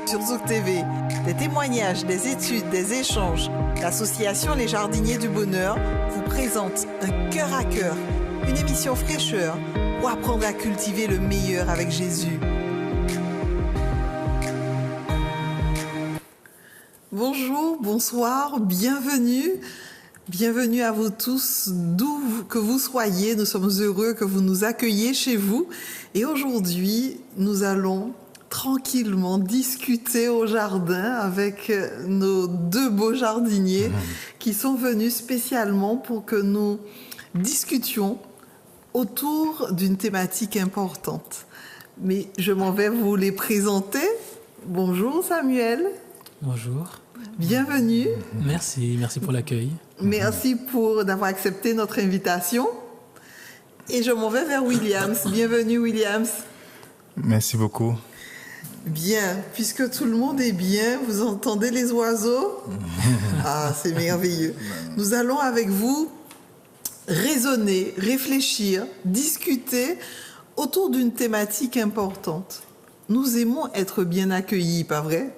Sur Zouk TV, des témoignages, des études, des échanges, l'association Les Jardiniers du Bonheur vous présente Un cœur à cœur, une émission fraîcheur pour apprendre à cultiver le meilleur avec Jésus. Bonjour, bonsoir, bienvenue. Bienvenue à vous tous, d'où que vous soyez. Nous sommes heureux que vous nous accueilliez chez vous. Et aujourd'hui, nous allons tranquillement discuter au jardin avec nos deux beaux jardiniers qui sont venus spécialement pour que nous discutions autour d'une thématique importante. Mais je m'en vais vous les présenter. Bonjour Samuel. Bonjour. Bienvenue. Merci pour l'accueil. Merci d'avoir accepté notre invitation. Et je m'en vais vers Williams. Bienvenue Williams. Merci beaucoup. Bien, puisque tout le monde est bien, vous entendez les oiseaux? Ah, c'est merveilleux. Nous allons avec vous raisonner, réfléchir, discuter autour d'une thématique importante. Nous aimons être bien accueillis, pas vrai?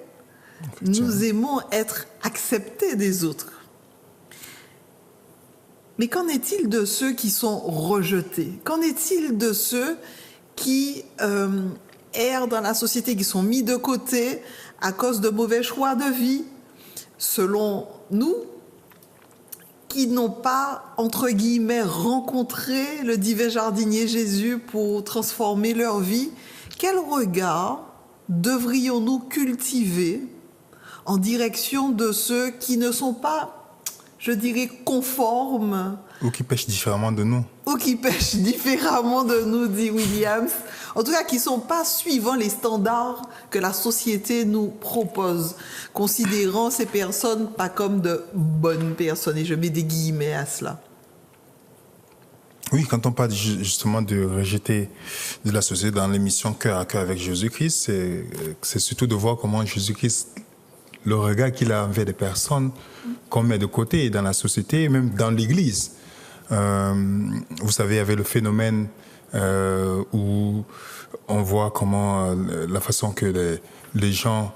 Nous aimons être acceptés des autres. Mais qu'en est-il de ceux qui sont rejetés? Qu'en est-il de ceux qui errent dans la société, qui sont mis de côté à cause de mauvais choix de vie, selon nous, qui n'ont pas, entre guillemets, rencontré le divin jardinier Jésus pour transformer leur vie? Quel regard devrions-nous cultiver en direction de ceux qui ne sont pas, je dirais, conformes? Ou qui pêchent différemment de nous. Ou qui pêchent différemment de nous, dit Williams. En tout cas, qui ne sont pas suivant les standards que la société nous propose, considérant ces personnes pas comme de bonnes personnes. Et je mets des guillemets à cela. Oui, quand on parle justement de rejeter de la société dans l'émission Cœur à cœur avec Jésus-Christ, c'est surtout de voir comment Jésus-Christ, le regard qu'il a envers des personnes qu'on met de côté dans la société, même dans l'Église. Vous savez, il y avait le phénomène où on voit comment la façon que les gens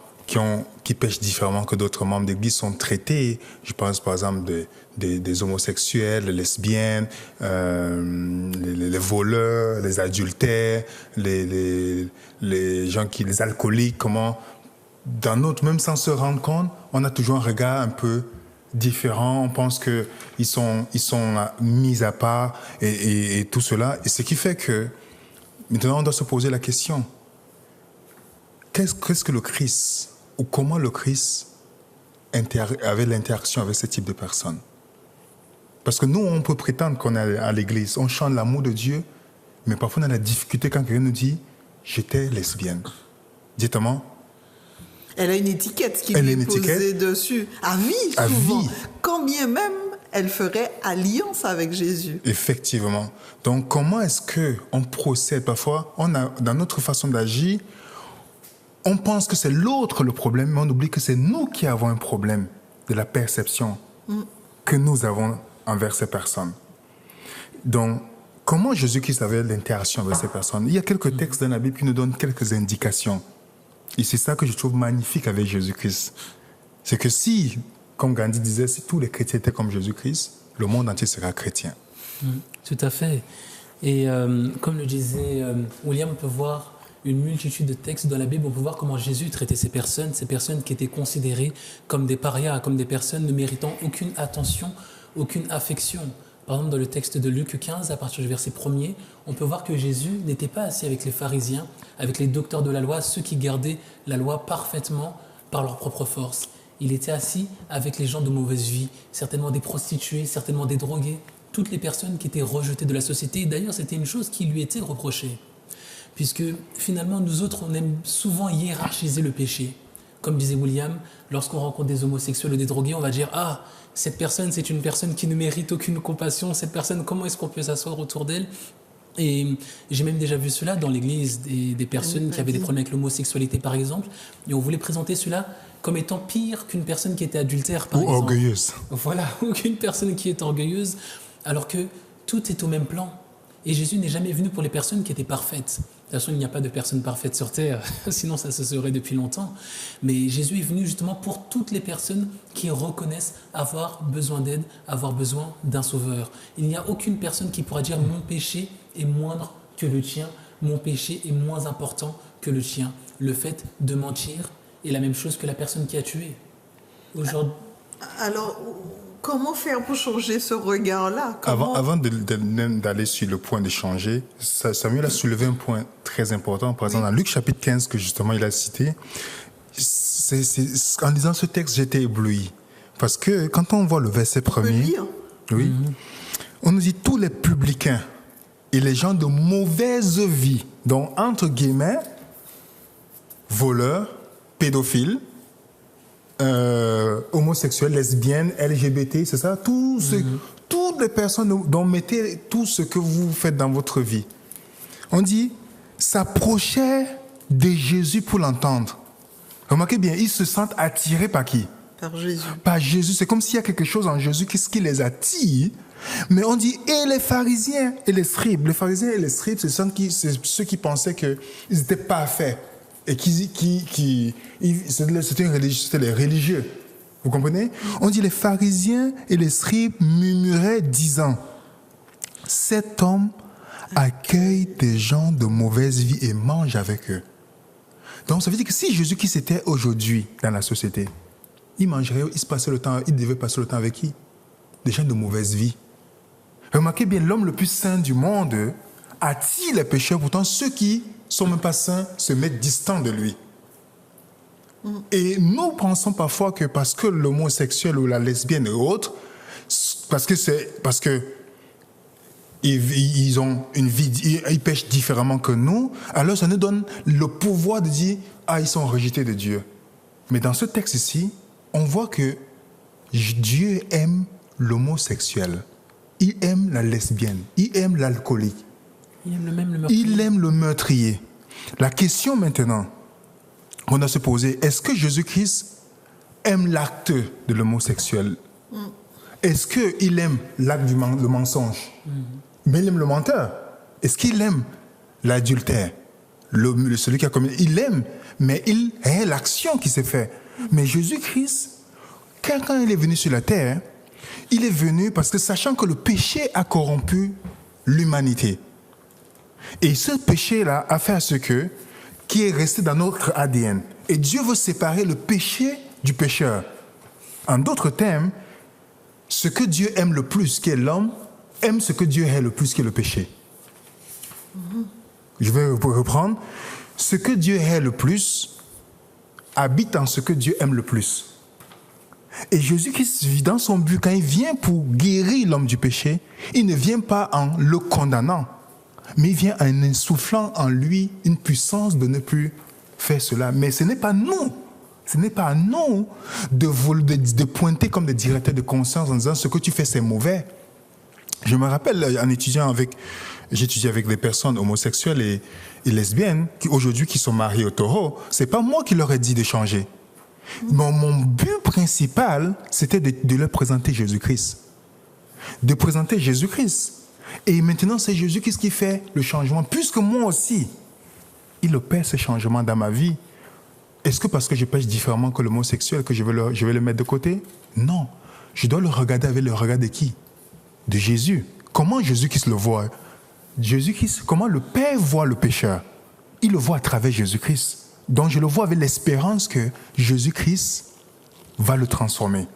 qui pêchent différemment que d'autres membres d'Église sont traités. Je pense par exemple des homosexuels, les lesbiennes, les voleurs, les adultères, les gens les alcooliques, comment dans notre, même sans se rendre compte, on a toujours un regard un peu différent. On pense qu'ils sont mis à part et tout cela. Et ce qui fait que maintenant, on doit se poser la question, qu'est-ce que le Christ, ou comment le Christ avait l'interaction avec ce type de personnes? Parce que nous, on peut prétendre qu'on est à l'église, on chante l'amour de Dieu, mais parfois on a la difficulté quand quelqu'un nous dit « j'étais lesbienne ». Dites-moi. Elle a une étiquette qui lui est posée dessus, à vie souvent, à vie. Quand bien même elle ferait alliance avec Jésus. Effectivement. Donc comment est-ce qu'on procède? Parfois, dans notre façon d'agir, on pense que c'est l'autre le problème, mais on oublie que c'est nous qui avons un problème de la perception que nous avons envers ces personnes. Donc, comment Jésus-Christ avait l'interaction avec ces personnes? Il y a quelques textes dans la Bible qui nous donnent quelques indications. Et c'est ça que je trouve magnifique avec Jésus-Christ. C'est que si, comme Gandhi disait, si tous les chrétiens étaient comme Jésus-Christ, le monde entier sera chrétien. Tout à fait. Et comme le disait William, on peut voir une multitude de textes dans la Bible, on peut voir comment Jésus traitait ces personnes qui étaient considérées comme des parias, comme des personnes ne méritant aucune attention, aucune affection. Par exemple, dans le texte de Luc 15, à partir du verset 1er, on peut voir que Jésus n'était pas assis avec les pharisiens, avec les docteurs de la loi, ceux qui gardaient la loi parfaitement par leur propre force. Il était assis avec les gens de mauvaise vie, certainement des prostituées, certainement des drogués, toutes les personnes qui étaient rejetées de la société. Et d'ailleurs, c'était une chose qui lui était reprochée. Puisque finalement, nous autres, on aime souvent hiérarchiser le péché. Comme disait William, lorsqu'on rencontre des homosexuels ou des drogués, on va dire « Ah, cette personne, c'est une personne qui ne mérite aucune compassion. Cette personne, comment est-ce qu'on peut s'asseoir autour d'elle ?» Et j'ai même déjà vu cela dans l'église, des personnes qui avaient des problèmes avec l'homosexualité, par exemple. Et on voulait présenter cela comme étant pire qu'une personne qui était adultère, par exemple. Ou orgueilleuse. Voilà, ou qu'une personne qui est orgueilleuse, alors que tout est au même plan. Et Jésus n'est jamais venu pour les personnes qui étaient parfaites. toute façon, il n'y a pas de personne parfaite sur terre, sinon ça se serait depuis longtemps. Mais Jésus est venu justement pour toutes les personnes qui reconnaissent avoir besoin d'aide, avoir besoin d'un sauveur. Il n'y a aucune personne qui pourra dire mon péché est moindre que le tien, mon péché est moins important que le tien. Le fait de mentir est la même chose que la personne qui a tué. Aujourd'hui, Alors, comment faire pour changer ce regard-là? Avant d'aller sur le point de changer, Samuel a soulevé un point très important. Par exemple, dans Luc chapitre 15, que justement il a cité, en lisant ce texte, j'étais ébloui. Parce que quand on voit le verset premier, oui, on nous dit tous les publicains et les gens de mauvaise vie, donc entre guillemets, voleurs, pédophiles, homosexuels, lesbiennes, LGBT, c'est ça, toutes les personnes dont mettez tout ce que vous faites dans votre vie. On dit, s'approchaient de Jésus pour l'entendre. Remarquez bien, ils se sentent attirés par qui? Par Jésus. Par Jésus. C'est comme s'il y a quelque chose en Jésus qui les attire. Mais on dit, et les pharisiens et les scribes. Les pharisiens et les scribes, c'est ceux qui pensaient qu'ils étaient parfaits. Et c'était les religieux. Vous comprenez? On dit les pharisiens et les scribes murmuraient disant, cet homme accueille des gens de mauvaise vie et mange avec eux. Donc ça veut dire que si Jésus-Christ était aujourd'hui dans la société, il devait passer le temps avec qui? Des gens de mauvaise vie. Remarquez bien, l'homme le plus saint du monde attire les pécheurs, pourtant ceux qui sont même pas saints se mettent distants de lui. Et nous pensons parfois que parce que l'homosexuel ou la lesbienne et autres, parce que ils ont une vie, ils pêchent différemment que nous, alors ça nous donne le pouvoir de dire ils sont rejetés de Dieu. Mais dans ce texte ici, on voit que Dieu aime l'homosexuel, il aime la lesbienne, il aime l'alcoolique. Il aime le meurtrier. La question maintenant qu'on doit se poser, est-ce que Jésus-Christ aime l'acte de l'homosexuel? Est-ce qu'il aime l'acte du mensonge? Mais il aime le menteur. Est-ce qu'il aime l'adultère? Celui qui a commis, il aime, mais il hait l'action qui s'est faite. Mais Jésus-Christ, quand il est venu sur la terre, il est venu parce que sachant que le péché a corrompu l'humanité. Et ce péché-là a fait à ce qui est resté dans notre ADN. Et Dieu veut séparer le péché du pécheur. En d'autres termes, ce que Dieu aime le plus, qui est l'homme, aime ce que Dieu hait le plus, qui est le péché. Je vais reprendre. Ce que Dieu hait le plus habite en ce que Dieu aime le plus. Et Jésus-Christ, dans son but, quand il vient pour guérir l'homme du péché, il ne vient pas en le condamnant, mais il vient en insufflant en lui une puissance de ne plus faire cela. Mais ce n'est pas nous. Ce n'est pas à nous de pointer comme des directeurs de conscience en disant ce que tu fais c'est mauvais. Je me rappelle en j'étudiais avec des personnes homosexuelles et lesbiennes qui aujourd'hui qui sont mariées au taureau. C'est pas moi qui leur ai dit de changer. Mon but principal, c'était de leur présenter Jésus-Christ. De présenter Jésus-Christ. Et maintenant, c'est Jésus-Christ qui fait le changement. Puisque moi aussi, il opère ce changement dans ma vie. Est-ce que parce que je pêche différemment que l'homosexuel, que je vais le mettre de côté? Non. Je dois le regarder avec le regard de qui? De Jésus. Comment Jésus-Christ le voit? Jésus-Christ, comment le Père voit le pécheur? Il le voit à travers Jésus-Christ. Donc je le vois avec l'espérance que Jésus-Christ va le transformer.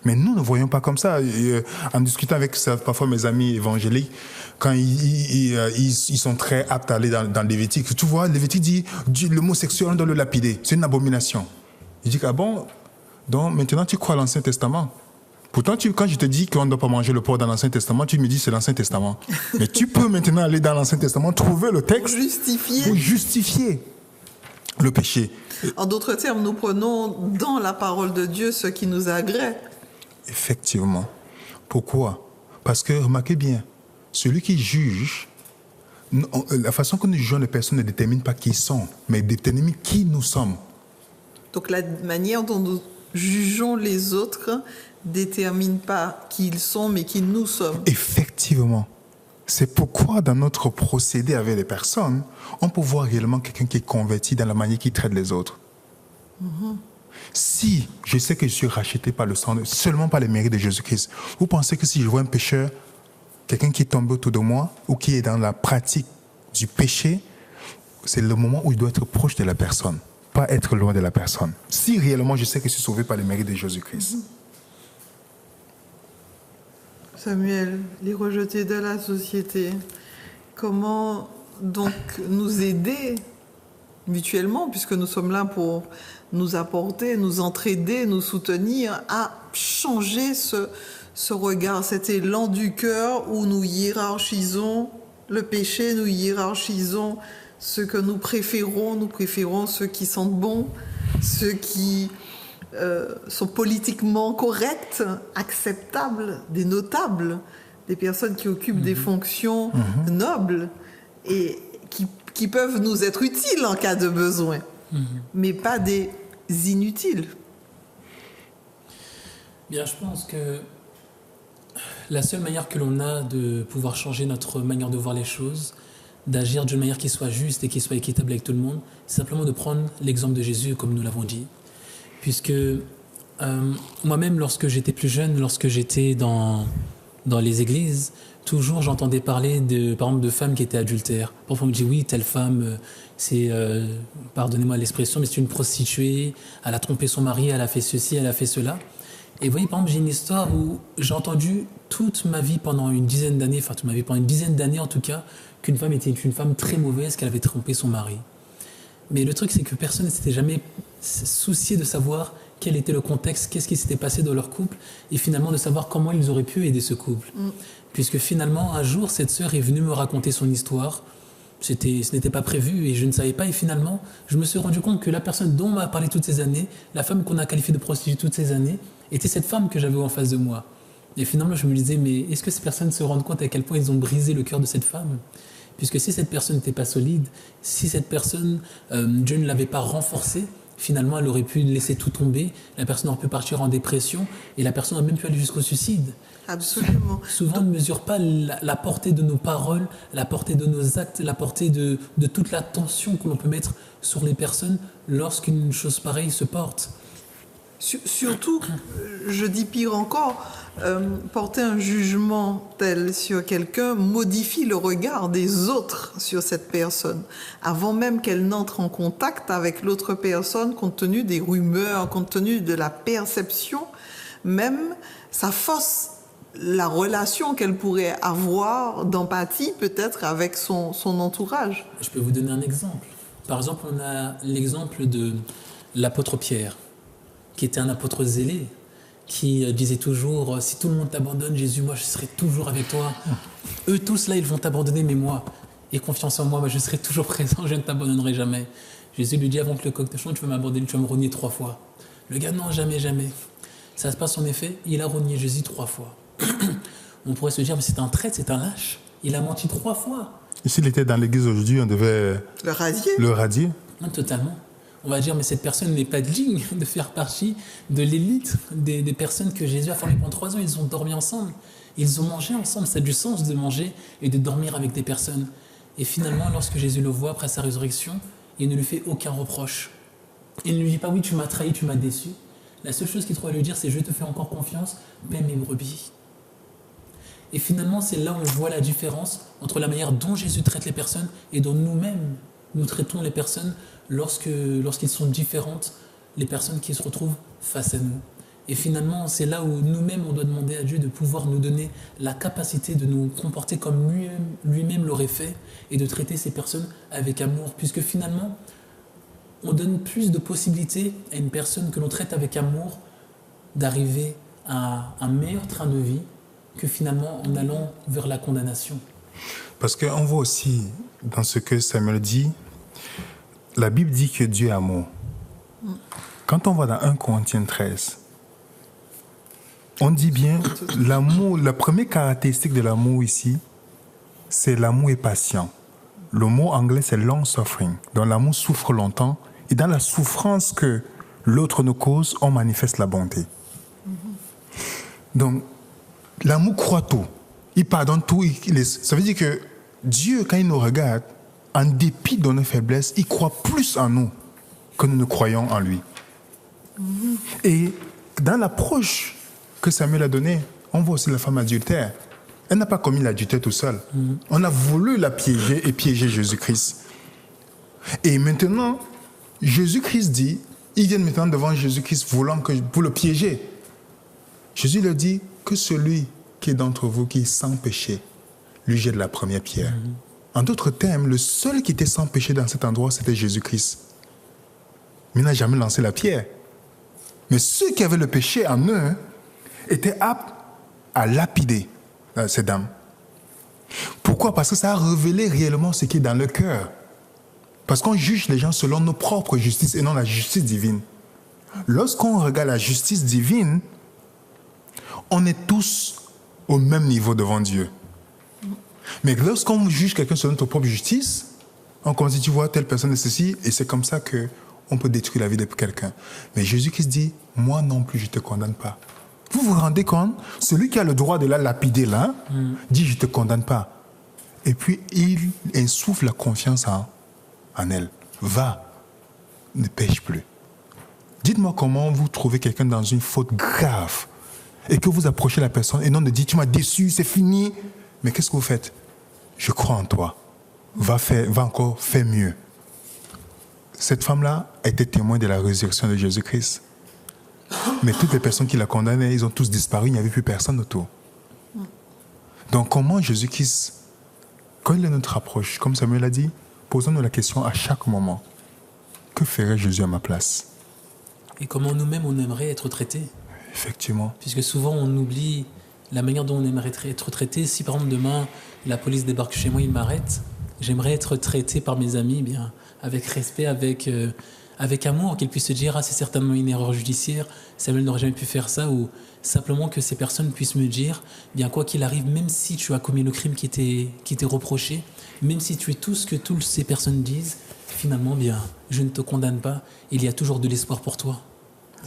Mais nous ne voyons pas comme ça. En discutant avec parfois mes amis évangéliques, quand ils sont très aptes à aller dans Lévitique, tu vois, Lévitique dit l'homosexuel, on doit le lapider. C'est une abomination. Il dit, ah bon, donc maintenant tu crois à l'Ancien Testament. Pourtant, quand je te dis qu'on ne doit pas manger le porc dans l'Ancien Testament, tu me dis c'est l'Ancien Testament. Mais tu peux maintenant aller dans l'Ancien Testament, trouver le texte pour justifier le péché. En d'autres termes, nous prenons dans la parole de Dieu ce qui nous agrée. Effectivement. Pourquoi? Parce que, remarquez bien, celui qui juge, la façon que nous jugeons les personnes ne détermine pas qui ils sont, mais détermine qui nous sommes. Donc la manière dont nous jugeons les autres détermine pas qui ils sont, mais qui nous sommes. Effectivement. C'est pourquoi dans notre procédé avec les personnes, on peut voir réellement quelqu'un qui est converti dans la manière qu'il traite les autres. Si je sais que je suis racheté par le sang, seulement par les mérites de Jésus-Christ, vous pensez que si je vois un pécheur, quelqu'un qui est tombé autour de moi ou qui est dans la pratique du péché, c'est le moment où il doit être proche de la personne, pas être loin de la personne. Si réellement je sais que je suis sauvé par les mérites de Jésus-Christ. Samuel, les rejetés de la société, comment donc nous aider mutuellement, puisque nous sommes là pour nous apporter, nous entraider, nous soutenir, à changer ce regard, cet élan du cœur où nous hiérarchisons le péché, nous hiérarchisons ce que nous préférons ceux qui sentent bon, ceux qui sont politiquement corrects, acceptables, des notables, des personnes qui occupent des fonctions nobles et qui peuvent nous être utiles en cas de besoin, mais pas des inutiles. Bien, je pense que la seule manière que l'on a de pouvoir changer notre manière de voir les choses, d'agir d'une manière qui soit juste et qui soit équitable avec tout le monde, c'est simplement de prendre l'exemple de Jésus, comme nous l'avons dit. Puisque moi-même, lorsque j'étais plus jeune, lorsque j'étais dans les églises, toujours j'entendais parler par exemple de femmes qui étaient adultères. Parfois on me dit oui, telle femme, c'est, pardonnez-moi l'expression, mais c'est une prostituée, elle a trompé son mari, elle a fait ceci, elle a fait cela. Et vous voyez, par exemple, j'ai une histoire où j'ai entendu toute ma vie pendant une dizaine d'années, en tout cas, qu'une femme était une femme très mauvaise, qu'elle avait trompé son mari. Mais le truc, c'est que personne ne s'était jamais soucié de savoir quel était le contexte, qu'est-ce qui s'était passé dans leur couple, et finalement de savoir comment ils auraient pu aider ce couple. Puisque finalement, un jour, cette sœur est venue me raconter son histoire. Ce n'était pas prévu et je ne savais pas. Et finalement, je me suis rendu compte que la personne dont on m'a parlé toutes ces années, la femme qu'on a qualifiée de prostituée toutes ces années, était cette femme que j'avais en face de moi. Et finalement, je me disais, mais est-ce que ces personnes se rendent compte à quel point ils ont brisé le cœur de cette femme ? Puisque si cette personne n'était pas solide, si cette personne, Dieu ne l'avait pas renforcée, finalement, elle aurait pu laisser tout tomber, la personne aurait pu partir en dépression et la personne aurait même pu aller jusqu'au suicide. Absolument. Souvent, on ne mesure pas la portée de nos paroles, la portée de nos actes, la portée de toute la tension que l'on peut mettre sur les personnes lorsqu'une chose pareille se porte. Surtout, je dis pire encore, porter un jugement tel sur quelqu'un modifie le regard des autres sur cette personne, avant même qu'elle n'entre en contact avec l'autre personne, compte tenu des rumeurs, compte tenu de la perception, même ça fausse la relation qu'elle pourrait avoir d'empathie peut-être avec son entourage. Je peux vous donner un exemple. Par exemple, on a l'exemple de l'apôtre Pierre, qui était un apôtre zélé, qui disait toujours « Si tout le monde t'abandonne, Jésus, moi je serai toujours avec toi. Eux tous là, ils vont t'abandonner, mais moi, aie confiance en moi, je serai toujours présent, je ne t'abandonnerai jamais. » Jésus lui dit « Avant que le coq ne chante, tu vas m'abandonner, tu vas me renier 3 fois. » Le gars « Non, jamais, jamais. » Ça se passe en effet, il a renié Jésus 3 fois. On pourrait se dire « Mais c'est un traître, c'est un lâche. Il a menti 3 fois. » Et s'il était dans l'église aujourd'hui, on devait le radier. Non, totalement. On va dire, mais cette personne n'est pas digne de faire partie de l'élite des personnes que Jésus a formées pendant 3 ans. Ils ont dormi ensemble, ils ont mangé ensemble. Ça a du sens de manger et de dormir avec des personnes. Et finalement, lorsque Jésus le voit après sa résurrection, il ne lui fait aucun reproche. Il ne lui dit pas, oui, tu m'as trahi, tu m'as déçu. La seule chose qu'il trouve à lui dire, c'est, je te fais encore confiance, paie mes brebis. Et finalement, c'est là où on voit la différence entre la manière dont Jésus traite les personnes et dont nous-mêmes, nous traitons les personnes lorsqu'ils sont différentes, les personnes qui se retrouvent face à nous. Et finalement, c'est là où nous-mêmes, on doit demander à Dieu de pouvoir nous donner la capacité de nous comporter comme lui-même l'aurait fait et de traiter ces personnes avec amour. Puisque finalement, on donne plus de possibilités à une personne que l'on traite avec amour d'arriver à un meilleur train de vie que finalement en allant vers la condamnation. Parce qu'on voit aussi dans ce que Samuel dit, la Bible dit que Dieu est amour. Quand on va dans 1 Corinthiens 13, on dit bien l'amour, la première caractéristique de l'amour ici, c'est l'amour est patient. Le mot anglais, c'est long suffering. Donc l'amour souffre longtemps et dans la souffrance que l'autre nous cause, on manifeste la bonté. Donc l'amour croit tout. Il pardonne tout. Ça veut dire que Dieu, quand il nous regarde, en dépit de nos faiblesses, il croit plus en nous que nous ne croyons en lui. Et dans l'approche que Samuel a donnée, on voit aussi la femme adultère. Elle n'a pas commis l'adultère tout seul. On a voulu la piéger et piéger Jésus-Christ. Et maintenant, Jésus-Christ dit, ils viennent maintenant devant Jésus-Christ voulant pour le piéger. Jésus leur dit que celui qui est d'entre vous qui est sans péché, lui jette la première pierre. En d'autres termes, le seul qui était sans péché dans cet endroit, c'était Jésus-Christ. Mais il n'a jamais lancé la pierre. Mais ceux qui avaient le péché en eux étaient aptes à lapider ces dames. Pourquoi? Parce que ça a révélé réellement ce qui est dans le cœur. Parce qu'on juge les gens selon nos propres justices et non la justice divine. Lorsqu'on regarde la justice divine, on est tous au même niveau devant Dieu. Mais lorsqu'on juge quelqu'un selon notre propre justice, on commence à dire, tu vois, telle personne est ceci, et c'est comme ça qu'on peut détruire la vie de quelqu'un. Mais Jésus-Christ dit, moi non plus, je ne te condamne pas. Vous vous rendez compte? Celui qui a le droit de la lapider là, dit, je ne te condamne pas. Et puis, il insuffle la confiance en elle. Va, ne pêche plus. Dites-moi comment vous trouvez quelqu'un dans une faute grave et que vous approchez la personne et non de dire, tu m'as déçu, c'est fini. Mais qu'est-ce que vous faites? Je crois en toi. Va encore faire mieux. Cette femme-là a été témoin de la résurrection de Jésus-Christ. Mais toutes les personnes qui la condamnaient, ils ont tous disparu, il n'y avait plus personne autour. Donc comment Jésus-Christ, quand il est notre approche, comme Samuel a dit, posons-nous la question à chaque moment. Que ferait Jésus à ma place? Et comment nous-mêmes on aimerait être traités? Effectivement. Puisque souvent on oublie la manière dont on aimerait être traité. Si par exemple demain la police débarque chez moi, il m'arrête, j'aimerais être traité par mes amis bien, avec respect, avec amour, qu'ils puissent se dire, ah, c'est certainement une erreur judiciaire, Samuel n'aurait jamais pu faire ça, ou simplement que ces personnes puissent me dire, bien quoi qu'il arrive, même si tu as commis le crime qui t'est reproché, même si tu es tout ce que toutes ces personnes disent, finalement, bien, je ne te condamne pas, il y a toujours de l'espoir pour toi.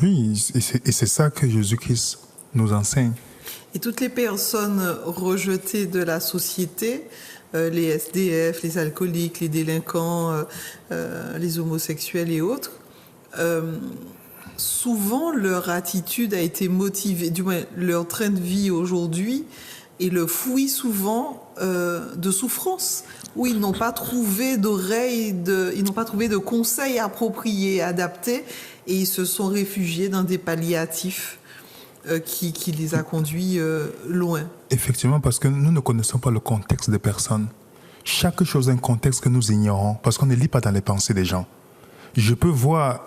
Oui, et c'est ça que Jésus-Christ nous enseigne. Et toutes les personnes rejetées de la société, les SDF, les alcooliques, les délinquants, les homosexuels et autres, souvent leur attitude a été motivée, du moins leur train de vie aujourd'hui est le fruit souvent de souffrance, où ils n'ont pas trouvé ils n'ont pas trouvé de conseils appropriés, adaptés, et ils se sont réfugiés dans des palliatifs qui les a conduits loin. Effectivement, parce que nous ne connaissons pas le contexte des personnes. Chaque chose a un contexte que nous ignorons, parce qu'on ne lit pas dans les pensées des gens. Je peux voir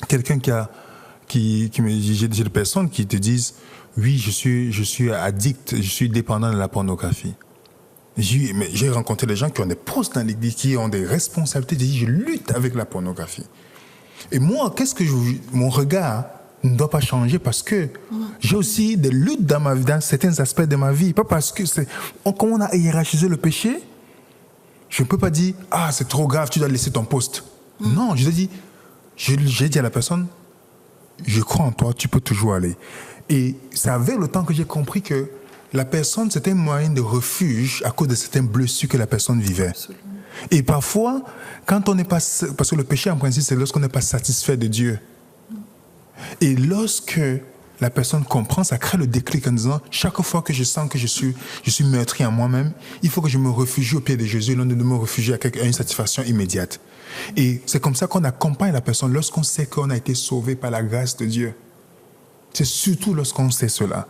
quelqu'un j'ai des personnes qui te disent, oui, je suis addict, je suis dépendant de la pornographie. J'ai rencontré des gens qui ont des postes dans l'église, qui ont des responsabilités, je lutte avec la pornographie. Et moi, mon regard ne doit pas changer parce que j'ai aussi des luttes dans ma vie, dans certains aspects de ma vie. Pas parce que comme on a hiérarchisé le péché, je ne peux pas dire, ah, c'est trop grave, tu dois laisser ton poste. Non, j'ai dit à la personne, je crois en toi, tu peux toujours aller. Et c'est avec le temps que j'ai compris que la personne, c'était un moyen de refuge à cause de certaines blessures que la personne vivait. Absolument. Et parfois, quand on n'est pas... Parce que le péché, en principe, c'est lorsqu'on n'est pas satisfait de Dieu. Et lorsque la personne comprend, ça crée le déclic en disant, chaque fois que je sens que je suis meurtri en moi-même, il faut que je me réfugie au pied de Jésus, non de me réfugier à une satisfaction immédiate. Et c'est comme ça qu'on accompagne la personne lorsqu'on sait qu'on a été sauvé par la grâce de Dieu. C'est surtout lorsqu'on sait cela.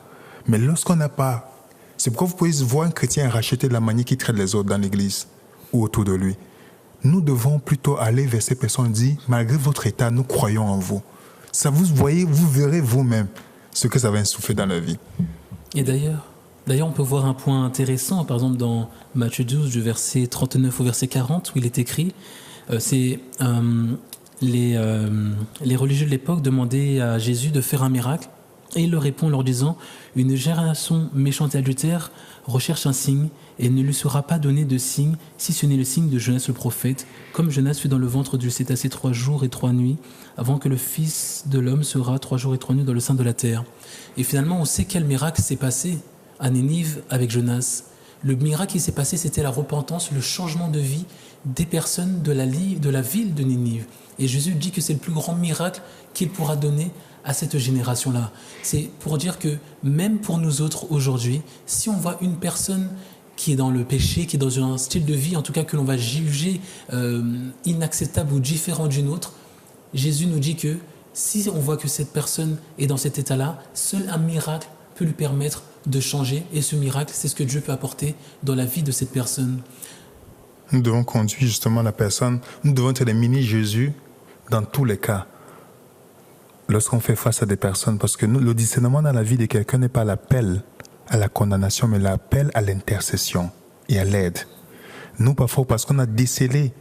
Mais lorsqu'on n'a pas... C'est pourquoi vous pouvez voir un chrétien racheter de la manière qu'il traite les autres dans l'église ou autour de lui. Nous devons plutôt aller vers ces personnes et dire, malgré votre état, nous croyons en vous. Ça, vous verrez vous-même ce que ça va insuffler dans la vie. Et d'ailleurs, on peut voir un point intéressant, par exemple dans Matthieu 12, du verset 39 au verset 40, où il est écrit, les religieux de l'époque demandaient à Jésus de faire un miracle, et il leur répond en leur disant, une génération méchante et adultère recherche un signe, et il ne lui sera pas donné de signe, si ce n'est le signe de Jonas le prophète, comme Jonas fut dans le ventre du cétacé 3 jours et 3 nuits, avant que le Fils de l'homme sera 3 jours et 3 nuits dans le sein de la terre. Et finalement, on sait quel miracle s'est passé à Nénive avec Jonas. Le miracle qui s'est passé, c'était la repentance, le changement de vie des personnes de la ville de Nénive. Et Jésus dit que c'est le plus grand miracle qu'il pourra donner à cette génération-là. C'est pour dire que même pour nous autres aujourd'hui, si on voit une personne qui est dans le péché, qui est dans un style de vie, en tout cas que l'on va juger inacceptable ou différent d'une autre, Jésus nous dit que si on voit que cette personne est dans cet état-là, seul un miracle peut lui permettre de changer. Et ce miracle, c'est ce que Dieu peut apporter dans la vie de cette personne. Nous devons conduire justement la personne, nous devons être des mini-Jésus dans tous les cas. Lorsqu'on fait face à des personnes, parce que le discernement dans la vie de quelqu'un n'est pas l'appel à la condamnation, mais l'appel à l'intercession et à l'aide. Nous, parfois, parce qu'on a décelé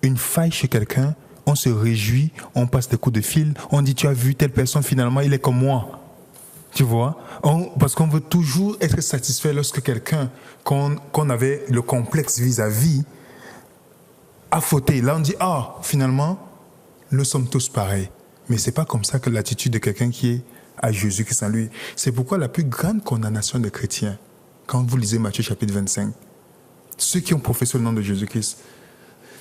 une faille chez quelqu'un, on se réjouit, on passe des coups de fil, on dit, tu as vu telle personne, finalement, il est comme moi. Tu vois, parce qu'on veut toujours être satisfait lorsque quelqu'un qu'on avait le complexe vis-à-vis a fauté. Là, on dit, finalement, nous sommes tous pareils. Mais ce n'est pas comme ça que l'attitude de quelqu'un qui est à Jésus-Christ en lui. C'est pourquoi la plus grande condamnation des chrétiens, quand vous lisez Matthieu chapitre 25, ceux qui ont professé le nom de Jésus-Christ,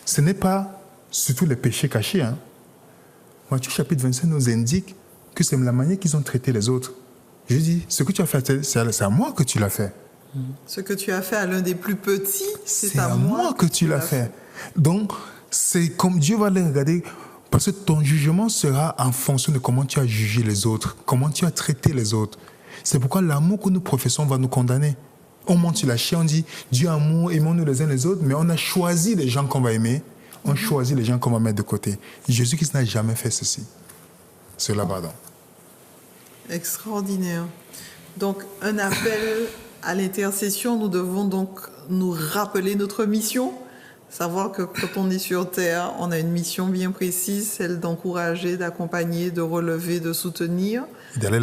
ce n'est pas surtout les péchés cachés. Matthieu chapitre 25 nous indique que c'est la manière qu'ils ont traité les autres. Je dis, ce que tu as fait, c'est à moi que tu l'as fait. Ce que tu as fait à l'un des plus petits, c'est à moi que tu l'as fait. Donc, c'est comme Dieu va les regarder, parce que ton jugement sera en fonction de comment tu as jugé les autres, comment tu as traité les autres. C'est pourquoi l'amour que nous professons va nous condamner. On monte sur la chair, on dit, Dieu amour, aimons-nous les uns les autres, mais on a choisi les gens qu'on va aimer, on choisit les gens qu'on va mettre de côté. Jésus-Christ n'a jamais fait ceci. Cela, pardon. Extraordinaire. Donc, un appel à l'intercession, nous devons donc nous rappeler notre mission, savoir que quand on est sur Terre, on a une mission bien précise, celle d'encourager, d'accompagner, de relever, de soutenir. D'aller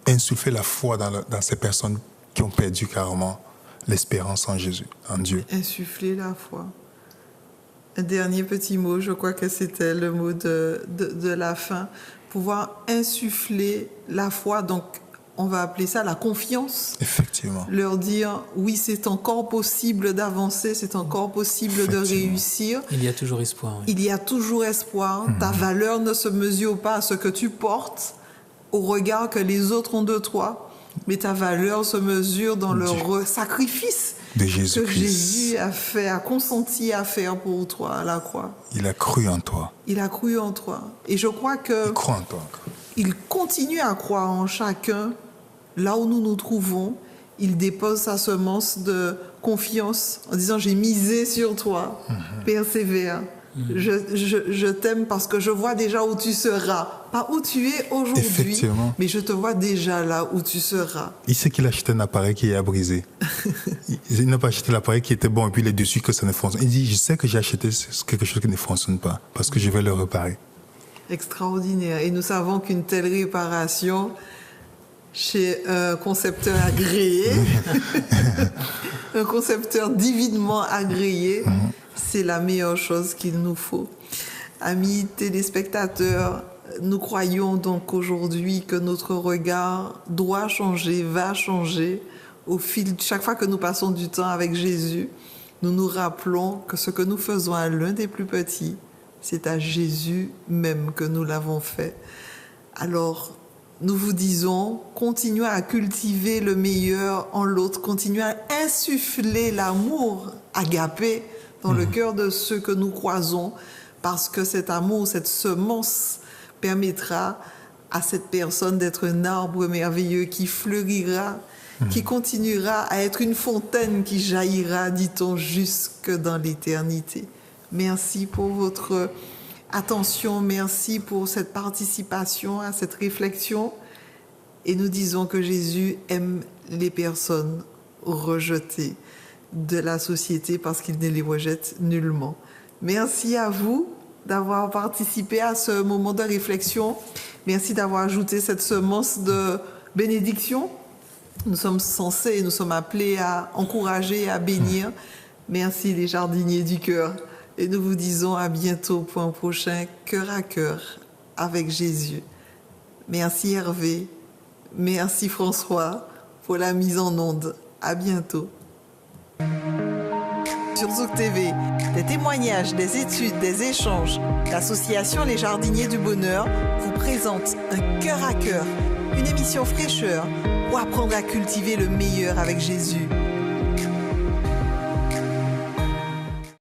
insuffler la foi dans ces personnes qui ont perdu carrément l'espérance en Jésus, en Dieu. Insuffler la foi. Un dernier petit mot, je crois que c'était le mot de la fin. Pouvoir insuffler la foi, donc on va appeler ça la confiance. Effectivement. Leur dire, oui, c'est encore possible d'avancer, c'est encore possible de réussir. Il y a toujours espoir. Oui. Il y a toujours espoir. Ta valeur ne se mesure pas à ce que tu portes, au regard que les autres ont de toi, mais ta valeur se mesure dans le sacrifice de que Jésus-Christ. Jésus a consenti à faire pour toi à la croix. Il a cru en toi. Il a cru en toi. Et je crois que il croit en toi. Il continue à croire en chacun. Là où nous nous trouvons, il dépose sa semence de confiance en disant, j'ai misé sur toi, persévère. Je t'aime parce que je vois déjà où tu seras. Pas où tu es aujourd'hui, mais je te vois déjà là où tu seras. Il sait qu'il a acheté un appareil qui a brisé. Il n'a pas acheté l'appareil qui était bon et puis il est dessus que ça ne fonctionne. Il dit, je sais que j'ai acheté quelque chose qui ne fonctionne pas parce que je vais le réparer. Extraordinaire. Et nous savons qu'une telle réparation chez un concepteur agréé, un concepteur divinement agréé, c'est la meilleure chose qu'il nous faut. Amis téléspectateurs, nous croyons donc aujourd'hui que notre regard doit changer, va changer au fil. Chaque fois que nous passons du temps avec Jésus, nous nous rappelons que ce que nous faisons à l'un des plus petits, c'est à Jésus même que nous l'avons fait. Alors, nous vous disons, continuez à cultiver le meilleur en l'autre, continuez à insuffler l'amour agapé dans le cœur de ceux que nous croisons, parce que cet amour, cette semence permettra à cette personne d'être un arbre merveilleux qui fleurira, qui continuera à être une fontaine qui jaillira, dit-on, jusque dans l'éternité. Merci pour votre attention, merci pour cette participation à cette réflexion. Et nous disons que Jésus aime les personnes rejetées de la société parce qu'il ne les rejette nullement. Merci à vous d'avoir participé à ce moment de réflexion. Merci d'avoir ajouté cette semence de bénédiction. Nous sommes censés, nous sommes appelés à encourager, à bénir. Merci les jardiniers du cœur. Et nous vous disons à bientôt pour un prochain Cœur à Cœur avec Jésus. Merci Hervé, merci François pour la mise en onde. À bientôt. Sur Zouk TV, des témoignages, des études, des échanges, l'association Les Jardiniers du Bonheur vous présente Un cœur à cœur, une émission fraîcheur pour apprendre à cultiver le meilleur avec Jésus.